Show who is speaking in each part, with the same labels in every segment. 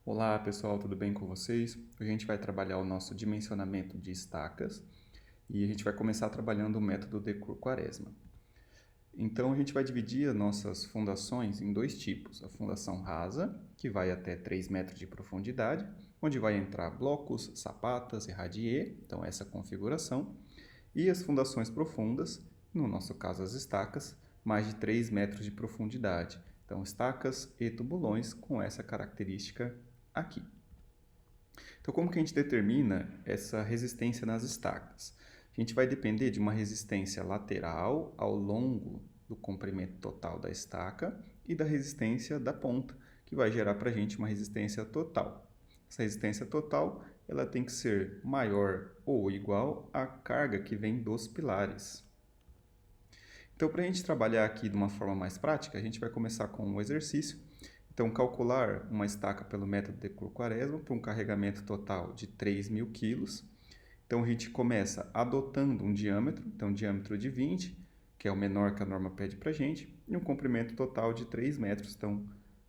Speaker 1: Olá pessoal, tudo bem com vocês? Hoje a gente vai trabalhar o nosso dimensionamento de estacas e a gente vai começar trabalhando o método Decur-Quaresma. Então a gente vai dividir as nossas fundações em dois tipos: a fundação rasa, que vai até 3 metros de profundidade, onde vai entrar blocos, sapatas e radier, então essa configuração, e as fundações profundas, no nosso caso as estacas, mais de 3 metros de profundidade, então estacas e tubulões com essa característica aqui. Então, como que a gente determina essa resistência nas estacas? A gente vai depender de uma resistência lateral ao longo do comprimento total da estaca e da resistência da ponta, que vai gerar para a gente uma resistência total. Essa resistência total ela tem que ser maior ou igual à carga que vem dos pilares. Então, para a gente trabalhar aqui de uma forma mais prática, a gente vai começar com um exercício. Então, calcular uma estaca pelo método Decur-Quaresma para um carregamento total de 3.000 kg. Então, a gente começa adotando um diâmetro, então diâmetro de 20, que é o menor que a norma pede para a gente, e um comprimento total de 3 metros, então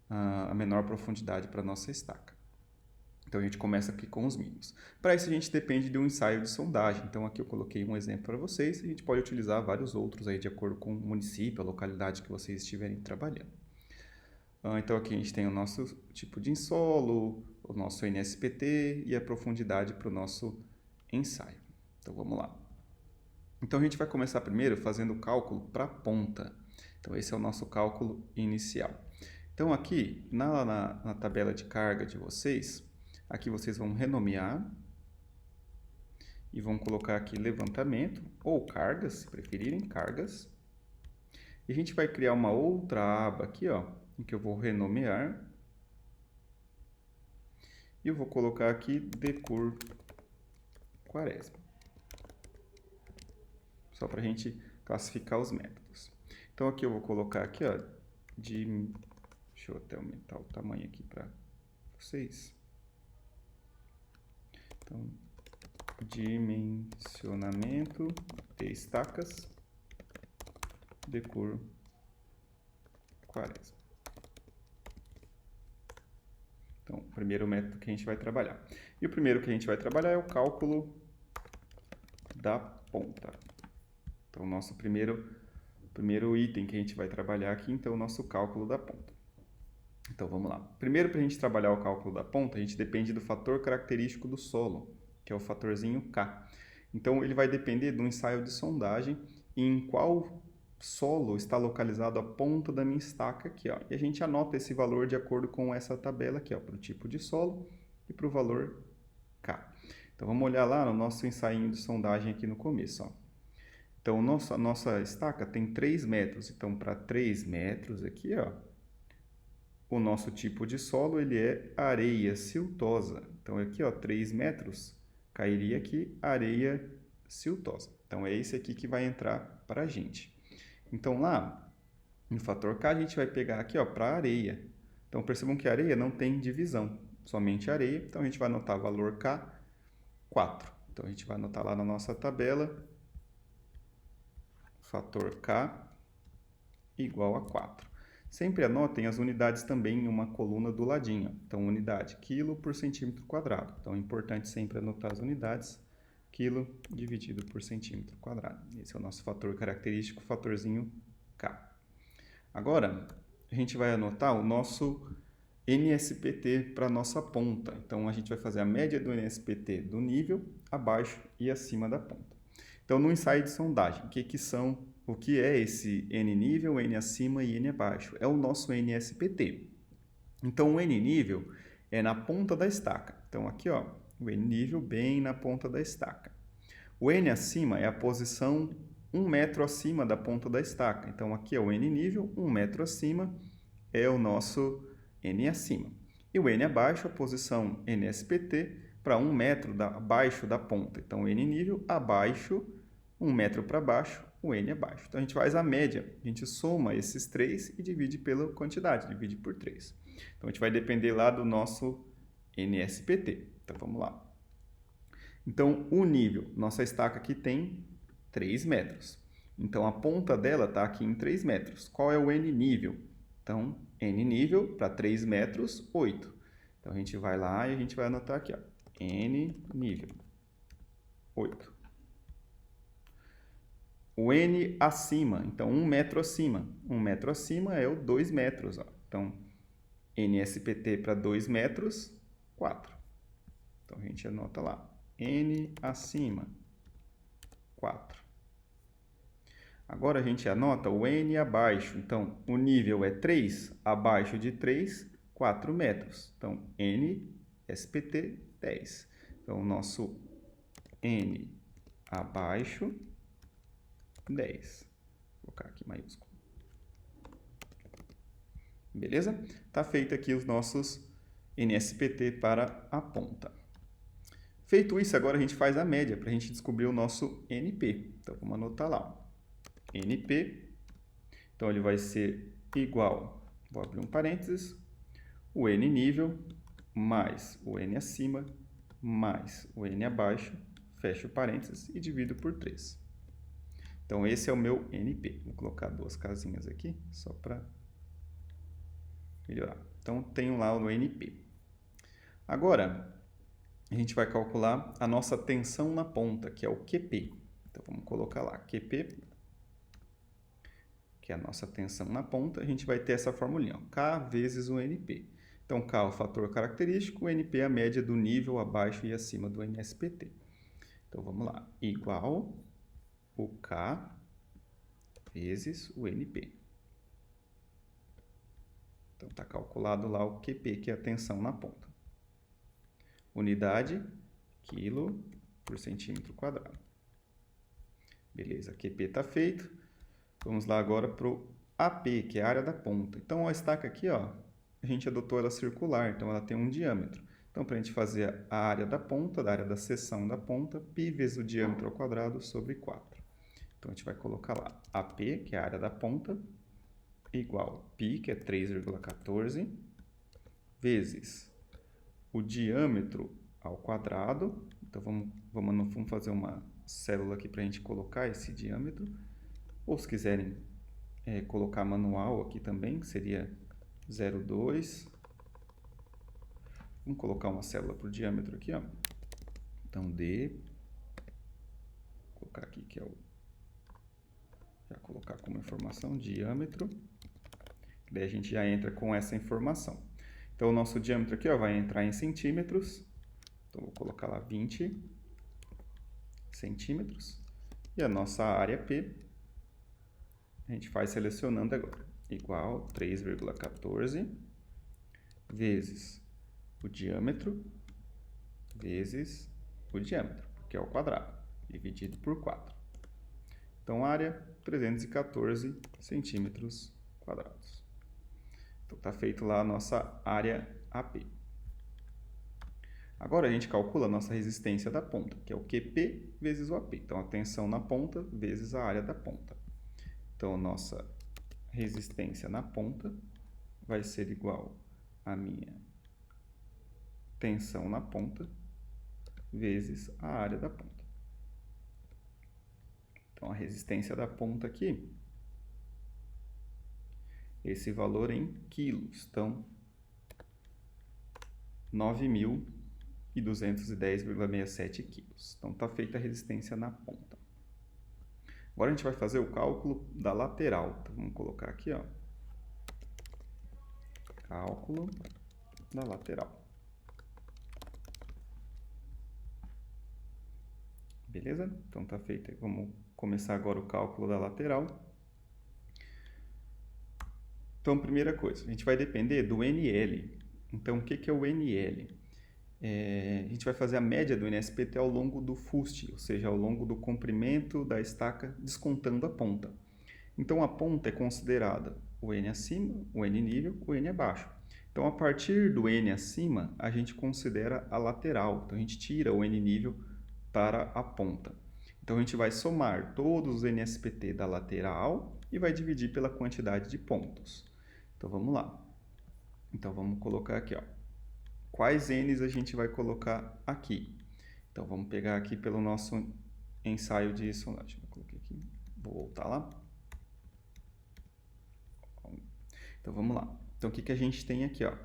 Speaker 1: a menor profundidade para a nossa estaca. Então, a gente começa aqui com os mínimos. Para isso, a gente depende de um ensaio de sondagem. Então, aqui eu coloquei um exemplo para vocês. A gente pode utilizar vários outros aí de acordo com o município, a localidade que vocês estiverem trabalhando. Então, aqui a gente tem o nosso tipo de insolo, o nosso NSPT e a profundidade para o nosso ensaio. Então, vamos lá. Então, a gente vai começar primeiro fazendo o cálculo para a ponta. Então, esse é o nosso cálculo inicial. Então, aqui na tabela de carga de vocês, aqui vocês vão renomear e vão colocar aqui levantamento ou cargas, se preferirem, cargas. E a gente vai criar uma outra aba aqui, ó, em que eu vou renomear. E eu vou colocar aqui Decur-Quaresma. Só para a gente classificar os métodos. Então, aqui eu vou colocar aqui, ó, deixa eu até aumentar o tamanho aqui para vocês. Então, dimensionamento de estacas Decur-Quaresma. Então, o primeiro método que a gente vai trabalhar. E o primeiro que a gente vai trabalhar é o cálculo da ponta. Então, o nosso primeiro item que a gente vai trabalhar aqui, então, é o nosso cálculo da ponta. Então, vamos lá. Primeiro, para a gente trabalhar o cálculo da ponta, a gente depende do fator característico do solo, que é o fatorzinho K. Então, ele vai depender do ensaio de sondagem e em qual solo está localizado a ponta da minha estaca aqui, ó. E a gente anota esse valor de acordo com essa tabela aqui, ó, para o tipo de solo e para o valor K. Então, vamos olhar lá no nosso ensaio de sondagem aqui no começo, ó. Então, a nossa estaca tem 3 metros. Então, para 3 metros aqui, ó, o nosso tipo de solo ele é areia siltosa. Então, aqui, ó, 3 metros, cairia aqui areia siltosa. Então, é esse aqui que vai entrar para a gente. Então, lá no fator K, a gente vai pegar aqui para areia. Então, percebam que a areia não tem divisão, somente areia. Então, a gente vai anotar valor K, 4. Então, a gente vai anotar lá na nossa tabela, fator K igual a 4. Sempre anotem as unidades também em uma coluna do ladinho. Então, unidade, quilo por centímetro quadrado. Então, é importante sempre anotar as unidades, quilo dividido por centímetro quadrado. Esse é o nosso fator característico, fatorzinho K. Agora, a gente vai anotar o nosso NSPT para a nossa ponta. Então, a gente vai fazer a média do NSPT do nível, abaixo e acima da ponta. Então, no ensaio de sondagem, o que é esse N nível, N acima e N abaixo? É o nosso NSPT. Então, o N nível é na ponta da estaca. Então, aqui, ó, o N nível bem na ponta da estaca. O N acima é a posição 1 metro acima da ponta da estaca. Então, aqui é o N nível, 1 metro acima é o nosso N acima. E o N abaixo, a posição NSPT, para 1 metro abaixo da ponta. Então, N nível abaixo, 1 metro para baixo, o N abaixo. Então, a gente faz a média, a gente soma esses 3 e divide pela quantidade, divide por 3. Então, a gente vai depender lá do nosso NSPT. Então, vamos lá. Então, o nível, nossa estaca aqui tem 3 metros. Então, a ponta dela está aqui em 3 metros. Qual é o N nível? Então, N nível para 3 metros, 8. Então, a gente vai lá e a gente vai anotar aqui, ó, N nível, 8. O N acima, então 1 metro acima. 1 metro acima é o 2 metros, ó. Então, NSPT para 2 metros, 4. Então, a gente anota lá, N acima, 4. Agora, a gente anota o N abaixo. Então, o nível é 3, abaixo de 3, 4 metros. Então, N, SPT, 10. Então, o nosso N abaixo, 10. Vou colocar aqui maiúsculo. Beleza? Tá feito aqui os nossos NSPT para a ponta. Feito isso, agora a gente faz a média para a gente descobrir o nosso NP. Então, vamos anotar lá, ó. NP, então ele vai ser igual, vou abrir um parênteses, o N nível mais o N acima mais o N abaixo, fecho o parênteses e divido por 3. Então, esse é o meu NP. Vou colocar 2 casinhas aqui, só para melhorar. Então, tenho lá o NP. Agora, a gente vai calcular a nossa tensão na ponta, que é o QP. Então, vamos colocar lá, QP, que é a nossa tensão na ponta, a gente vai ter essa formulinha, ó, K vezes o NP. Então, K é o fator característico, o NP é a média do nível abaixo e acima do NSPT. Então, vamos lá, igual o K vezes o NP. Então, está calculado lá o QP, que é a tensão na ponta. Unidade, quilo por centímetro quadrado. Beleza, QP está feito. Vamos lá agora para o AP, que é a área da ponta. Então, a estaca aqui, ó, a gente adotou ela circular, então ela tem um diâmetro. Então, para a gente fazer a área da ponta, da área da seção da ponta, π vezes o diâmetro ao quadrado sobre 4. Então, a gente vai colocar lá AP, que é a área da ponta, igual π, que é 3,14, vezes o diâmetro ao quadrado. Então, vamos fazer uma célula aqui para a gente colocar esse diâmetro. Ou se quiserem colocar manual aqui também, que seria 0,2. Vamos colocar uma célula para o diâmetro aqui, ó. Então, D. Vou colocar aqui que é o... Já colocar como informação, diâmetro. Daí a gente já entra com essa informação. Então, o nosso diâmetro aqui, ó, vai entrar em centímetros. Então, vou colocar lá 20 centímetros. E a nossa área P, a gente faz selecionando agora. Igual 3,14 vezes o diâmetro vezes o diâmetro, que é o quadrado, dividido por 4. Então, área, 314 centímetros quadrados. Então, está feito lá a nossa área AP. Agora, a gente calcula a nossa resistência da ponta, que é o QP vezes o AP. Então, a tensão na ponta vezes a área da ponta. Então, a nossa resistência na ponta vai ser igual a minha tensão na ponta vezes a área da ponta. Então, a resistência da ponta aqui, esse valor em quilos. Então, 9.210,67 quilos. Então, está feita a resistência na ponta. Agora, a gente vai fazer o cálculo da lateral. Então, vamos colocar aqui, ó, cálculo da lateral. Beleza? Então, está feito. Vamos começar agora o cálculo da lateral. Então, primeira coisa, a gente vai depender do NL. Então, o que é o NL? A gente vai fazer a média do NSPT ao longo do fuste, ou seja, ao longo do comprimento da estaca, descontando a ponta. Então, a ponta é considerada o N acima, o N nível, o N abaixo. Então, a partir do N acima, a gente considera a lateral. Então, a gente tira o N nível para a ponta. Então, a gente vai somar todos os NSPT da lateral e vai dividir pela quantidade de pontos. Então, vamos lá. Então, vamos colocar aqui, ó. Quais N's a gente vai colocar aqui? Então, vamos pegar aqui pelo nosso ensaio de sondagem. Eu coloquei aqui, vou voltar lá. Então, vamos lá. Então, o que a gente tem aqui, ó?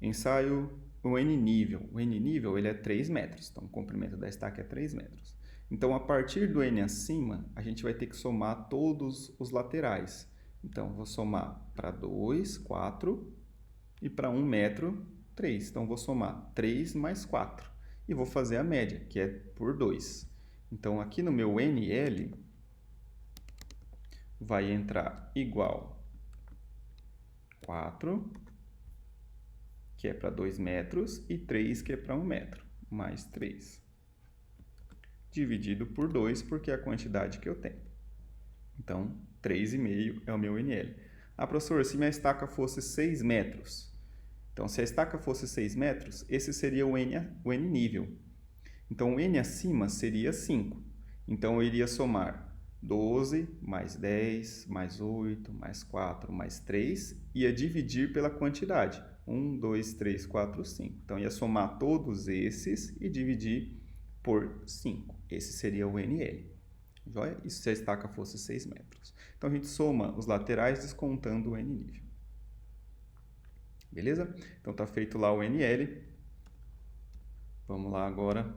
Speaker 1: Ensaio o N nível. O N nível ele é 3 metros, então o comprimento da estaca é 3 metros. Então, a partir do N acima, a gente vai ter que somar todos os laterais. Então, vou somar para 2, 4 e para 1 metro, 3. Então, vou somar 3 mais 4 e vou fazer a média, que é por 2. Então, aqui no meu NL vai entrar igual 4, que é para 2 metros, e 3, que é para 1 metro, mais 3. Dividido por 2, porque é a quantidade que eu tenho. Então, 3,5 é o meu NL. Ah, professor, se minha estaca fosse 6 metros. Então, se a estaca fosse 6 metros, esse seria o N nível. Então, o N acima seria 5. Então, eu iria somar 12, mais 10, mais 8, mais 4, mais 3, ia dividir pela quantidade. 1, 2, 3, 4, 5. Então, ia somar todos esses e dividir por 5. Esse seria o NL. Joia? Isso se a estaca fosse 6 metros. Então, a gente soma os laterais descontando o N nível. Beleza? Então, está feito lá o NL. Vamos lá agora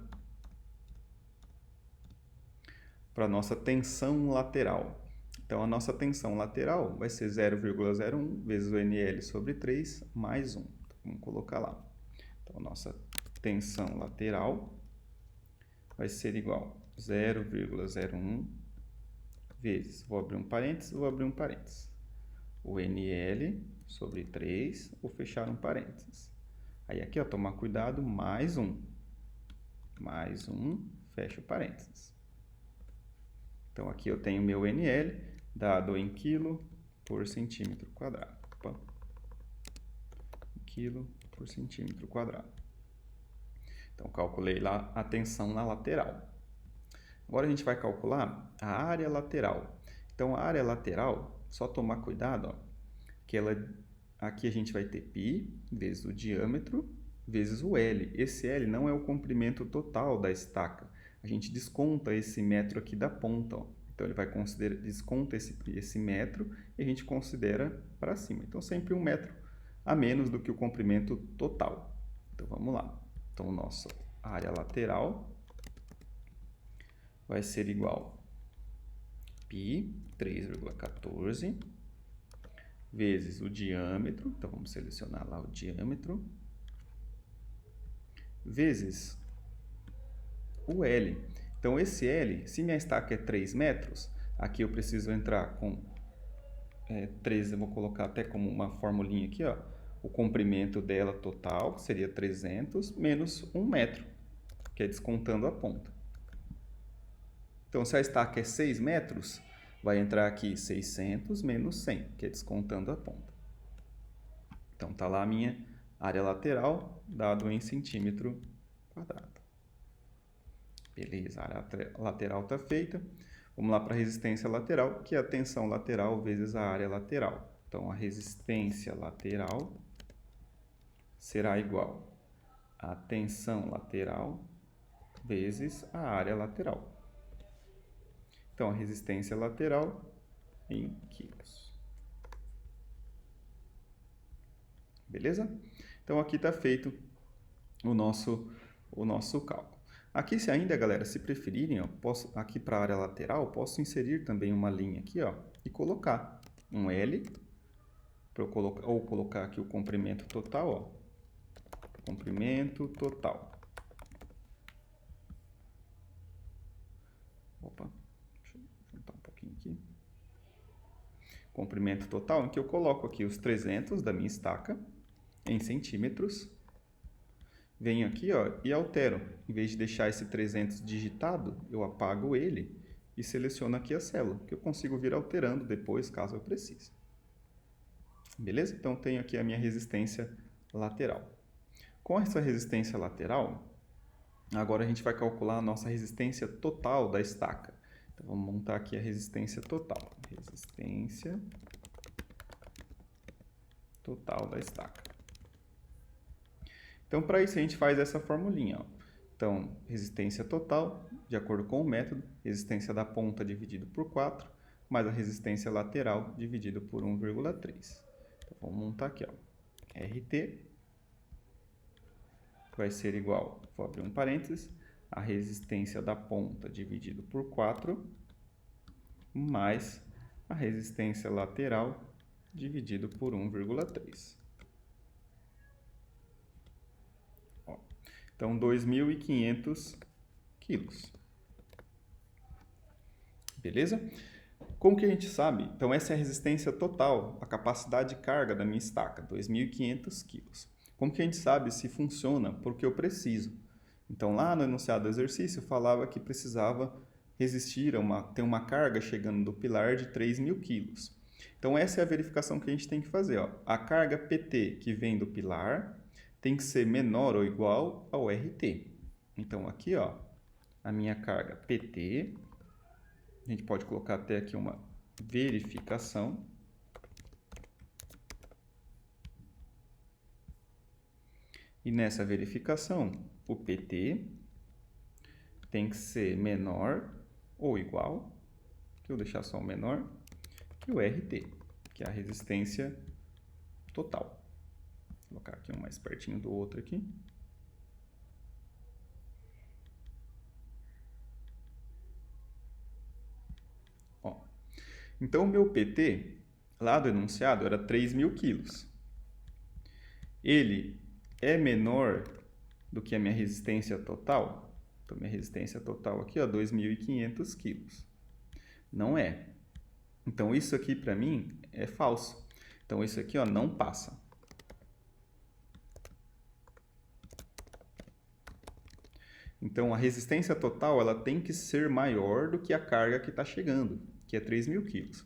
Speaker 1: para a nossa tensão lateral. Então, a nossa tensão lateral vai ser 0,01 vezes o NL sobre 3 mais 1. Então, vamos colocar lá. Então, a nossa tensão lateral vai ser igual a 0,01 vezes, vou abrir um parênteses, vou abrir um parênteses. O NL sobre 3, vou fechar um parênteses. Aí aqui, ó, tomar cuidado, mais 1. Mais 1, fecha o parênteses. Então, aqui eu tenho meu NL, dado em quilo por centímetro quadrado. Opa. Quilo por centímetro quadrado. Então, calculei lá a tensão na lateral. Agora, a gente vai calcular a área lateral. Então, a área lateral, só tomar cuidado, ó, que aqui a gente vai ter π vezes o diâmetro vezes o L. Esse L não é o comprimento total da estaca. A gente desconta esse metro aqui da ponta, ó. Então, ele vai desconta esse metro e a gente considera para cima. Então, sempre 1 metro a menos do que o comprimento total. Então, vamos lá. Então, nossa área lateral vai ser igual a π, 3,14, vezes o diâmetro. Então, vamos selecionar lá o diâmetro, vezes o L. Então, esse L, se minha estaca é 3 metros, aqui eu preciso entrar com 3, eu vou colocar até como uma formulinha aqui, ó, o comprimento dela total, que seria 300, menos 1 metro, que é descontando a ponta. Então, se a estaca é 6 metros, vai entrar aqui 600 menos 100, que é descontando a ponta. Então, está lá a minha área lateral, dado em centímetro quadrado. Beleza, a área lateral está feita. Vamos lá para a resistência lateral, que é a tensão lateral vezes a área lateral. Então, a resistência lateral será igual a tensão lateral vezes a área lateral. Então, a resistência lateral em quilos. Beleza? Então, aqui está feito o nosso cálculo. Aqui, se ainda, galera, se preferirem, ó, aqui para a área lateral, posso inserir também uma linha aqui, ó, e colocar um L, ou colocar aqui o comprimento total, ó, comprimento total. Opa, deixa eu juntar um pouquinho aqui. Comprimento total, em que eu coloco aqui os 300 da minha estaca em centímetros. Venho aqui, ó, e altero. Em vez de deixar esse 300 digitado, eu apago ele e seleciono aqui a célula, que eu consigo vir alterando depois, caso eu precise. Beleza? Então, tenho aqui a minha resistência lateral. Com essa resistência lateral, agora a gente vai calcular a nossa resistência total da estaca. Então, vamos montar aqui a resistência total. Resistência total da estaca. Então, para isso, a gente faz essa formulinha, ó. Então, resistência total, de acordo com o método, resistência da ponta dividido por 4, mais a resistência lateral dividido por 1,3. Então, vamos montar aqui, ó. RT vai ser igual, vou abrir um parênteses, a resistência da ponta dividido por 4, mais a resistência lateral dividido por 1,3. Então, 2.500 quilos. Beleza? Como que a gente sabe? Então, essa é a resistência total, a capacidade de carga da minha estaca, 2.500 quilos. Como que a gente sabe se funciona? Porque eu preciso. Então, lá no enunciado do exercício, falava que precisava resistir ter uma carga chegando do pilar de 3.000 quilos. Então, essa é a verificação que a gente tem que fazer. Ó. A carga PT que vem do pilar tem que ser menor ou igual ao RT. Então, aqui, ó, a minha carga PT, a gente pode colocar até aqui uma verificação. E nessa verificação, o PT tem que ser menor ou igual, que eu vou deixar só o menor, que o RT, que é a resistência total. Vou colocar aqui um mais pertinho do outro aqui. Ó. Então, o meu PT, lá do enunciado, era 3.000 quilos. Ele é menor do que a minha resistência total? Então, minha resistência total aqui, ó, 2.500 quilos. Não é. Então, isso aqui para mim é falso. Então, isso aqui, ó, não passa. Então, a resistência total ela tem que ser maior do que a carga que está chegando, que é 3.000 quilos.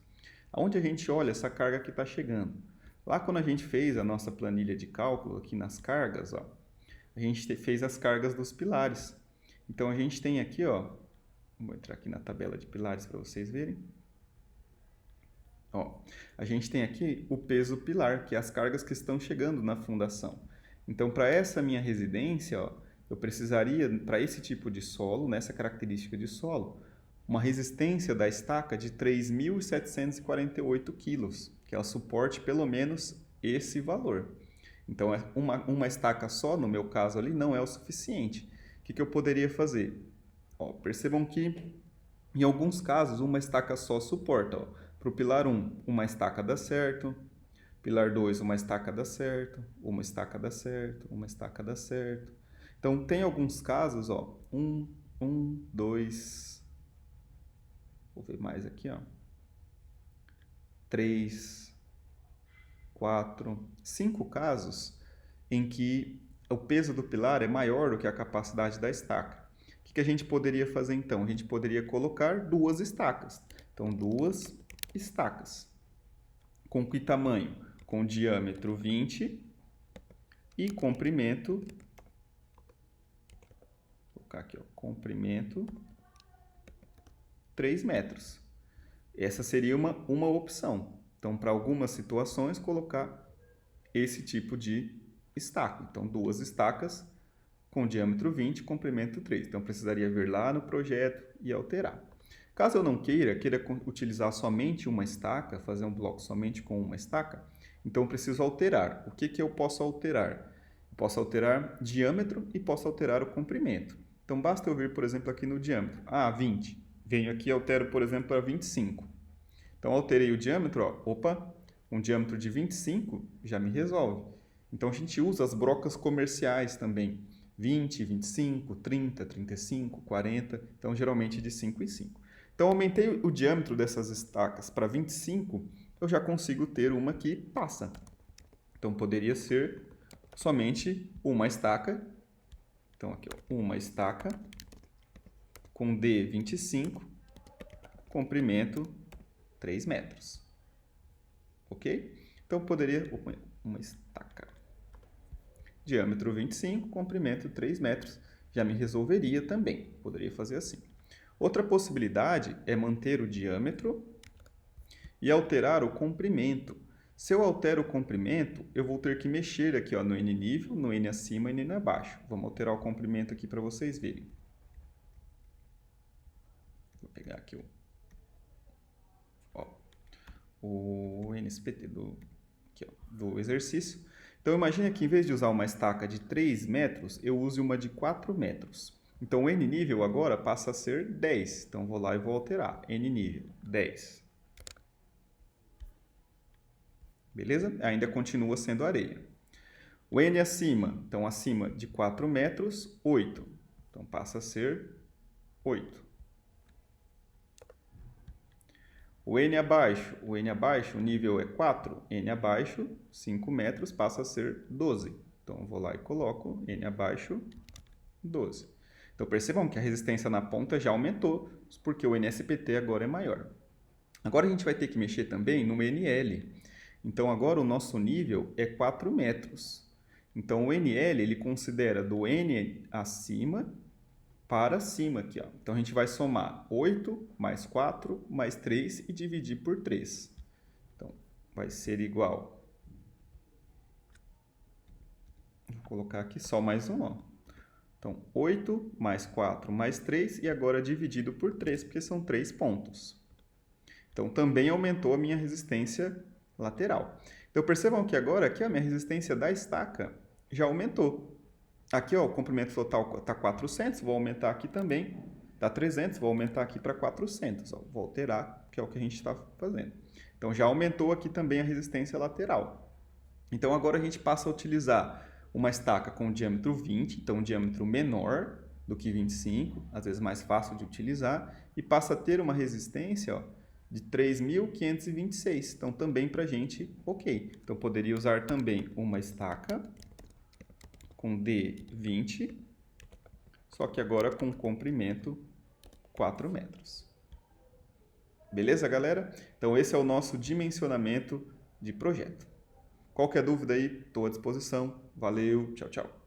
Speaker 1: Aonde a gente olha essa carga que está chegando? Lá quando a gente fez a nossa planilha de cálculo aqui nas cargas, ó, a gente fez as cargas dos pilares. Então, a gente tem aqui, ó, vou entrar aqui na tabela de pilares para vocês verem. Ó, a gente tem aqui o peso pilar, que é as cargas que estão chegando na fundação. Então, para essa minha residência, ó, eu precisaria, para esse tipo de solo, nessa característica de solo, uma resistência da estaca de 3.748 quilos, que ela suporte pelo menos esse valor. Então, uma estaca só, no meu caso ali, não é o suficiente. O que eu poderia fazer? Ó, percebam que, em alguns casos, uma estaca só suporta. Para o pilar 1, uma estaca dá certo. Pilar 2, uma estaca dá certo. Uma estaca dá certo. Uma estaca dá certo. Então, tem alguns casos, ó. 2. Vou ver mais aqui, ó. 3, 4, 5 casos em que o peso do pilar é maior do que a capacidade da estaca. O que a gente poderia fazer então? A gente poderia colocar duas estacas. Então, duas estacas. Com que tamanho? Com diâmetro 20 e comprimento, vou colocar aqui, ó, comprimento 3 metros. Essa seria uma opção. Então, para algumas situações, colocar esse tipo de estaca. Então, duas estacas com diâmetro 20 e comprimento 3. Então, precisaria vir lá no projeto e alterar. Caso eu não queira utilizar somente uma estaca, fazer um bloco somente com uma estaca, então eu preciso alterar. O que eu posso alterar? Eu posso alterar diâmetro e posso alterar o comprimento. Então, basta eu vir, por exemplo, aqui no diâmetro. 20. Venho aqui e altero, por exemplo, para 25. Então, alterei o diâmetro. Ó, opa, um diâmetro de 25 já me resolve. Então, a gente usa as brocas comerciais também. 20, 25, 30, 35, 40. Então, geralmente de 5 em 5. Então, aumentei o diâmetro dessas estacas para 25, eu já consigo ter uma que passa. Então, poderia ser somente uma estaca. Então, aqui, ó, uma estaca com D25, comprimento 3 metros. Ok? Então, poderia... uma estaca. Diâmetro 25, comprimento 3 metros. Já me resolveria também. Poderia fazer assim. Outra possibilidade é manter o diâmetro e alterar o comprimento. Se eu altero o comprimento, eu vou ter que mexer aqui, ó, no N nível, no N acima e no N abaixo. Vamos alterar o comprimento aqui para vocês verem. Vou pegar aqui o NSPT do exercício. Então, imagina que em vez de usar uma estaca de 3 metros, eu use uma de 4 metros. Então, o N nível agora passa a ser 10. Então, vou lá e vou alterar. N nível, 10. Beleza? Ainda continua sendo areia. O N acima, então acima de 4 metros, 8. Então, passa a ser 8. O N abaixo, o nível é 4. N abaixo, 5 metros, passa a ser 12. Então, eu vou lá e coloco N abaixo, 12. Então, percebam que a resistência na ponta já aumentou, porque o NSPT agora é maior. Agora, a gente vai ter que mexer também no NL. Então, agora o nosso nível é 4 metros. Então, o NL, ele considera do N acima para cima aqui, ó. Então, a gente vai somar 8 mais 4 mais 3 e dividir por 3. Então, vai ser igual... Vou colocar aqui só mais um, ó. Então, 8 mais 4 mais 3 e agora dividido por 3, porque são 3 pontos. Então, também aumentou a minha resistência lateral. Então, percebam que agora aqui a minha resistência da estaca já aumentou. Aqui, ó, o comprimento total está 400, vou aumentar aqui também, está 300, vou aumentar aqui para 400. Ó, vou alterar, que é o que a gente está fazendo. Então, já aumentou aqui também a resistência lateral. Então, agora a gente passa a utilizar uma estaca com diâmetro 20, então um diâmetro menor do que 25, às vezes mais fácil de utilizar, e passa a ter uma resistência, ó, de 3.526. Então, também para a gente, ok. Então, poderia usar também uma estaca com D20, só que agora com comprimento 4 metros. Beleza, galera? Então, esse é o nosso dimensionamento de projeto. Qualquer dúvida aí, estou à disposição. Valeu, tchau, tchau.